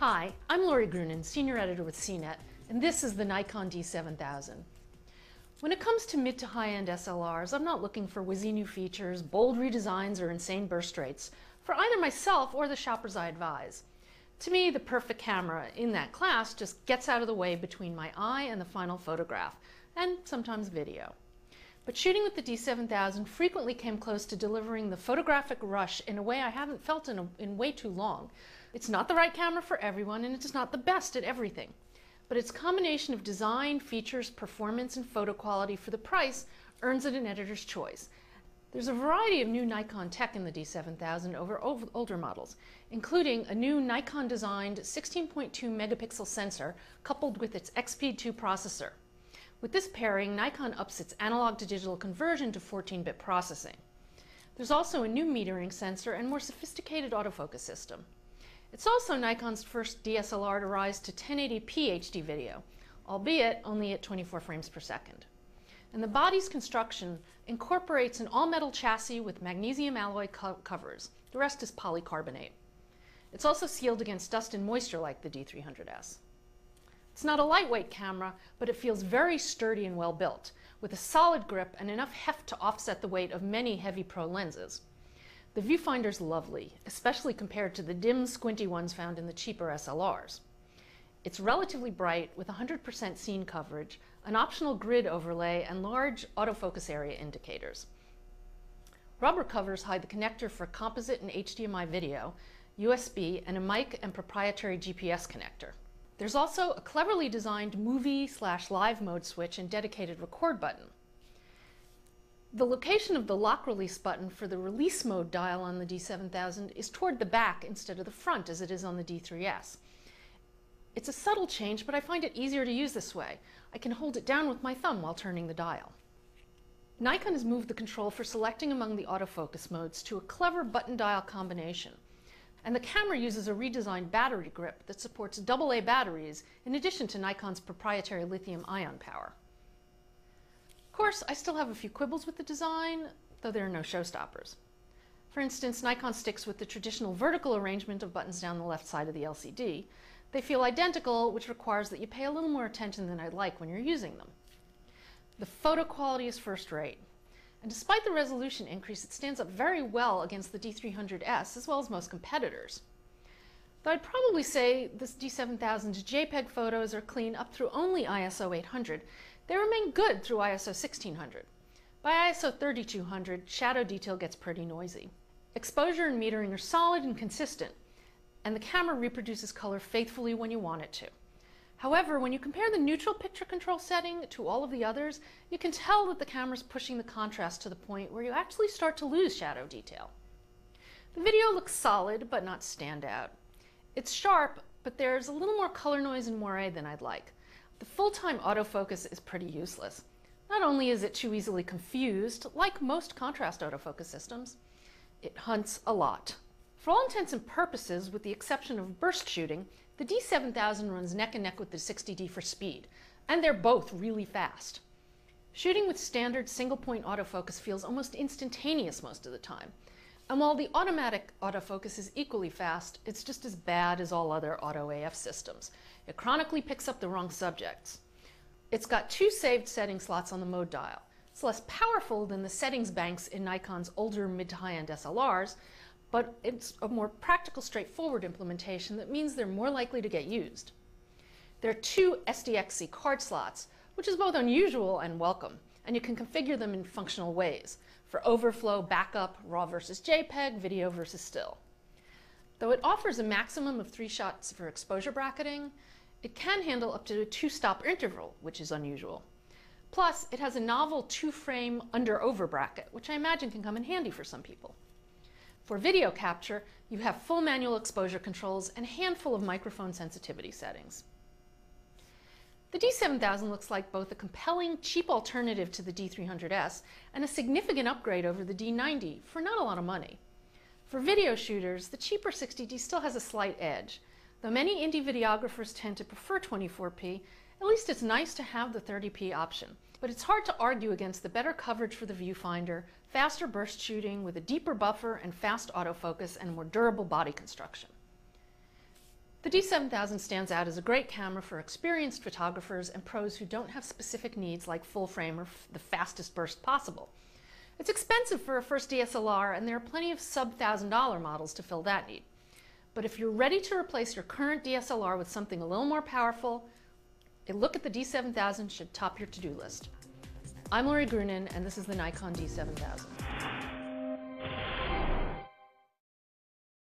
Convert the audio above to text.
Hi, I'm Lori Grunin, Senior Editor with CNET, and this is the Nikon D7000. When it comes to mid to high-end SLRs, I'm not looking for whizzy new features, bold redesigns, or insane burst rates for either myself or the shoppers I advise. To me, the perfect camera in that class just gets out of the way between my eye and the final photograph, and sometimes video. But shooting with the D7000 frequently came close to delivering the photographic rush in a way I haven't felt in way too long. It's not the right camera for everyone, and it's not the best at everything. But its combination of design, features, performance, and photo quality for the price earns it an editor's choice. There's a variety of new Nikon tech in the D7000 over older models, including a new Nikon-designed 16.2 megapixel sensor coupled with its XP2 processor. With this pairing, Nikon ups its analog to digital conversion to 14-bit processing. There's also a new metering sensor and more sophisticated autofocus system. It's also Nikon's first DSLR to rise to 1080p HD video, albeit only at 24 frames per second. And the body's construction incorporates an all-metal chassis with magnesium alloy covers. The rest is polycarbonate. It's also sealed against dust and moisture like the D300S. It's not a lightweight camera, but it feels very sturdy and well built, with a solid grip and enough heft to offset the weight of many heavy pro lenses. The viewfinder's lovely, especially compared to the dim, squinty ones found in the cheaper SLRs. It's relatively bright with 100% scene coverage, an optional grid overlay, and large autofocus area indicators. Rubber covers hide the connector for composite and HDMI video, USB, and a mic and proprietary GPS connector. There's also a cleverly designed movie/live mode switch and dedicated record button. The location of the lock release button for the release mode dial on the D7000 is toward the back instead of the front as it is on the D3S. It's a subtle change, but I find it easier to use this way. I can hold it down with my thumb while turning the dial. Nikon has moved the control for selecting among the autofocus modes to a clever button dial combination. And the camera uses a redesigned battery grip that supports AA batteries in addition to Nikon's proprietary lithium-ion power. Of course, I still have a few quibbles with the design, though there are no showstoppers. For instance, Nikon sticks with the traditional vertical arrangement of buttons down the left side of the LCD. They feel identical, which requires that you pay a little more attention than I'd like when you're using them. The photo quality is first rate. And despite the resolution increase, it stands up very well against the D300S as well as most competitors. Though I'd probably say this D7000's JPEG photos are clean up through only ISO 800, they remain good through ISO 1600. By ISO 3200, shadow detail gets pretty noisy. Exposure and metering are solid and consistent, and the camera reproduces color faithfully when you want it to. However, when you compare the neutral picture control setting to all of the others, you can tell that the camera's pushing the contrast to the point where you actually start to lose shadow detail. The video looks solid, but not standout. It's sharp, but there's a little more color noise and moire than I'd like. The full-time autofocus is pretty useless. Not only is it too easily confused, like most contrast autofocus systems, it hunts a lot. For all intents and purposes, with the exception of burst shooting, the D7000 runs neck and neck with the 60D for speed, and they're both really fast. Shooting with standard single-point autofocus feels almost instantaneous most of the time. And while the automatic autofocus is equally fast, it's just as bad as all other auto AF systems. It chronically picks up the wrong subjects. It's got 2 saved setting slots on the mode dial. It's less powerful than the settings banks in Nikon's older mid to high-end SLRs, but it's a more practical, straightforward implementation that means they're more likely to get used. There are 2 SDXC card slots, which is both unusual and welcome, and you can configure them in functional ways for overflow, backup, RAW versus JPEG, video versus still. Though it offers a maximum of 3 shots for exposure bracketing, it can handle up to a 2-stop interval, which is unusual. Plus, it has a novel 2-frame under-over bracket, which I imagine can come in handy for some people. For video capture, you have full manual exposure controls and a handful of microphone sensitivity settings. The D7000 looks like both a compelling, cheap alternative to the D300S and a significant upgrade over the D90 for not a lot of money. For video shooters, the cheaper 60D still has a slight edge. Though many indie videographers tend to prefer 24p, at least it's nice to have the 30p option. But it's hard to argue against the better coverage for the viewfinder, faster burst shooting with a deeper buffer and fast autofocus and more durable body construction. The D7000 stands out as a great camera for experienced photographers and pros who don't have specific needs like full frame or the fastest burst possible. It's expensive for a first DSLR, and there are plenty of sub-$1,000 models to fill that need. But if you're ready to replace your current DSLR with something a little more powerful, a look at the D7000 should top your to-do list. I'm Lori Grunin, and this is the Nikon D7000.